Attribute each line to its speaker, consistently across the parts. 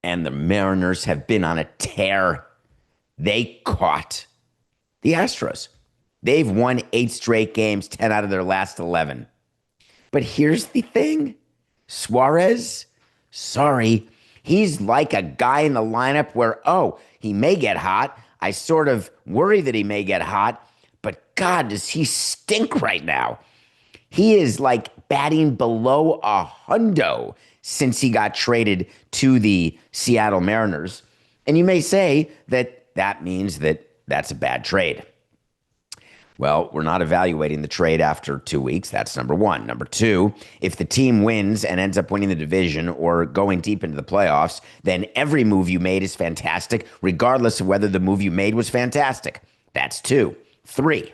Speaker 1: and the Mariners have been on a tear. They caught the Astros. They've won 8 straight games, 10 out of their last 11. But here's the thing. Suarez, sorry, he's like a guy in the lineup where, he may get hot. I sort of worry that he may get hot, but God, does he stink right now. He is like batting below a hundo since he got traded to the Seattle Mariners. And you may say that means that's a bad trade. Well, we're not evaluating the trade after 2 weeks. That's number one. Number two, if the team wins and ends up winning the division or going deep into the playoffs, then every move you made is fantastic, regardless of whether the move you made was fantastic. That's two. Three,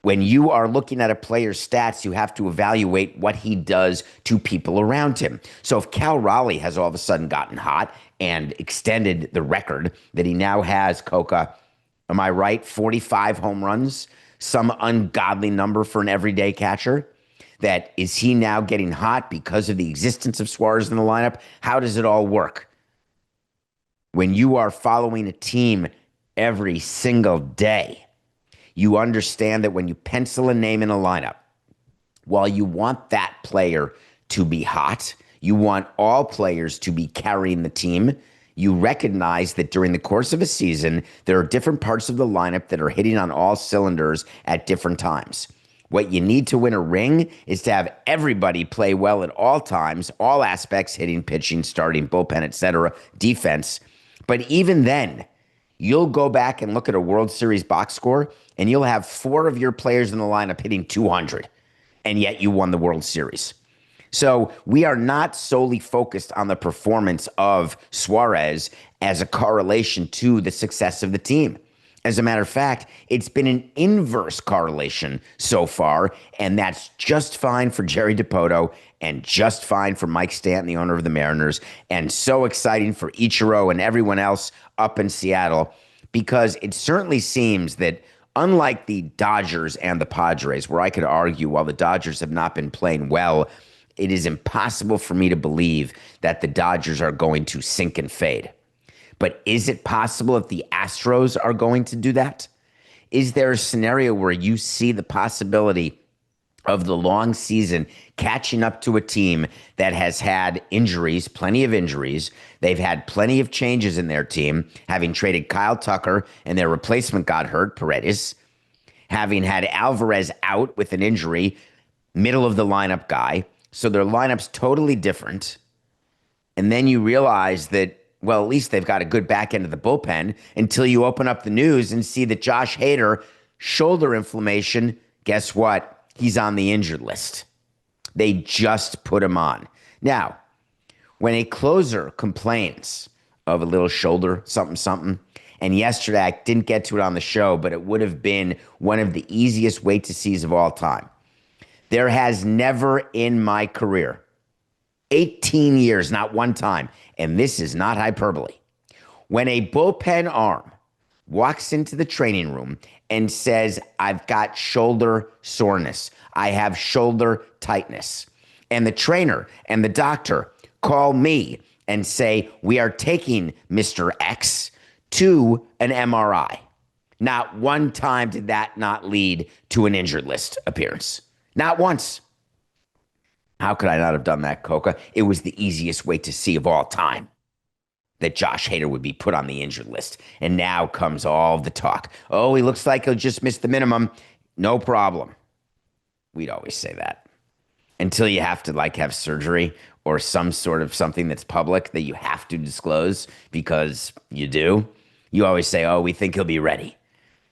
Speaker 1: when you are looking at a player's stats, you have to evaluate what he does to people around him. So if Cal Raleigh has all of a sudden gotten hot and extended the record that he now has, Coca, am I right? 45 home runs, some ungodly number for an everyday catcher. That is he now getting hot because of the existence of Suarez in the lineup? How does it all work? When you are following a team every single day, you understand that when you pencil a name in a lineup, while you want that player to be hot, you want all players to be carrying the team, you recognize that during the course of a season, there are different parts of the lineup that are hitting on all cylinders at different times. What you need to win a ring is to have everybody play well at all times, all aspects, hitting, pitching, starting, bullpen, etc., defense. But even then, you'll go back and look at a World Series box score, and you'll have 4 of your players in the lineup hitting 200, and yet you won the World Series. So we are not solely focused on the performance of Suarez as a correlation to the success of the team. As a matter of fact, it's been an inverse correlation so far, and that's just fine for Jerry DiPoto and just fine for Mike Stanton, the owner of the Mariners, and so exciting for Ichiro and everyone else up in Seattle, because it certainly seems that unlike the Dodgers and the Padres, where I could argue while the Dodgers have not been playing well, it is impossible for me to believe that the Dodgers are going to sink and fade. But is it possible that the Astros are going to do that? Is there a scenario where you see the possibility of the long season catching up to a team that has had injuries, plenty of injuries? They've had plenty of changes in their team, having traded Kyle Tucker and their replacement got hurt, Paredes, having had Alvarez out with an injury, middle of the lineup guy. So their lineup's totally different. And then you realize that, well, at least they've got a good back end of the bullpen until you open up the news and see that Josh Hader, shoulder inflammation, guess what? He's on the injured list. They just put him on. Now, when a closer complains of a little shoulder, something, and yesterday I didn't get to it on the show, but it would have been one of the easiest wait to sees of all time. There has never in my career, 18 years, not one time, and this is not hyperbole, when a bullpen arm walks into the training room and says, I've got shoulder soreness, I have shoulder tightness, and the trainer and the doctor call me and say, we are taking Mr. X to an MRI. Not one time did that not lead to an injured list appearance. Not once. How could I not have done that, Coca? It was the easiest way to see of all time that Josh Hader would be put on the injured list. And now comes all the talk. Oh, he looks like he'll just miss the minimum. No problem. We'd always say that. Until you have to have surgery or some sort of something that's public that you have to disclose because you do. You always say, oh, we think he'll be ready.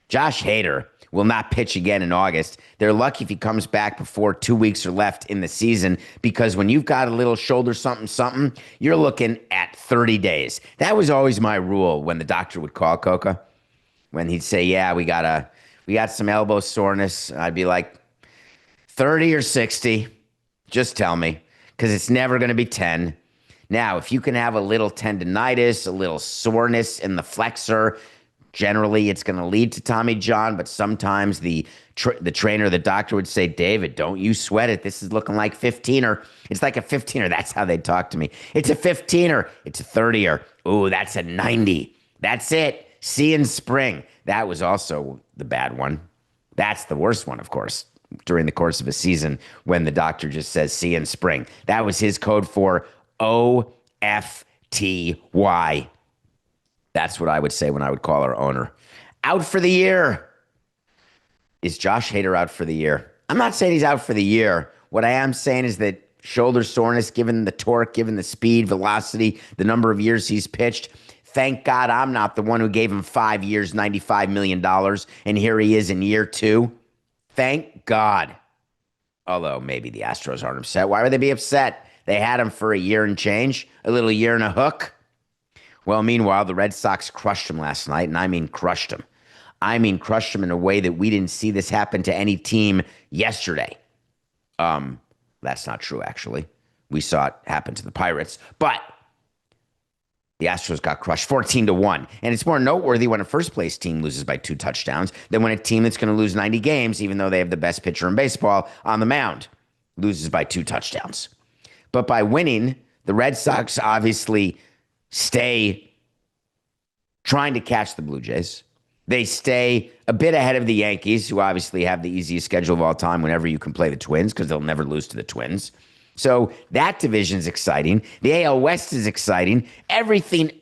Speaker 1: Josh Hader will not pitch again in August. They're lucky if he comes back before 2 weeks are left in the season, because when you've got a little shoulder something, you're looking at 30 days. That was always my rule when the doctor would call, Coca. When he'd say, yeah, we got some elbow soreness. I'd be like, 30 or 60, just tell me, because it's never going to be 10. Now, if you can have a little tendonitis, a little soreness in the flexor, generally, it's going to lead to Tommy John, but sometimes the The trainer, the doctor would say, David, don't you sweat it. This is looking like 15er. It's like a 15er. That's how they'd talk to me. It's a 15er. It's a 30er. Ooh, that's a 90. That's it. See you in spring. That was also the bad one. That's the worst one, of course, during the course of a season when the doctor just says, see you in spring. That was his code for OFTY. That's what I would say when I would call our owner. Out for the year. Is Josh Hader out for the year? I'm not saying he's out for the year. What I am saying is that shoulder soreness, given the torque, given the speed, velocity, the number of years he's pitched, thank God I'm not the one who gave him 5 years, $95 million, and here he is in year 2. Thank God. Although maybe the Astros aren't upset. Why would they be upset? They had him for a year and change, a little year and a hook. Well, meanwhile, the Red Sox crushed him last night, and I mean crushed him. I mean crushed him in a way that we didn't see this happen to any team yesterday. That's not true, actually. We saw it happen to the Pirates, but the Astros got crushed 14-1. And it's more noteworthy when a first-place team loses by 2 touchdowns than when a team that's going to lose 90 games, even though they have the best pitcher in baseball on the mound, loses by 2 touchdowns. But by winning, the Red Sox obviously stay trying to catch the Blue Jays. They stay a bit ahead of the Yankees, who obviously have the easiest schedule of all time whenever you can play the Twins, because they'll never lose to the Twins. So that division is exciting. The AL West is exciting. Everything.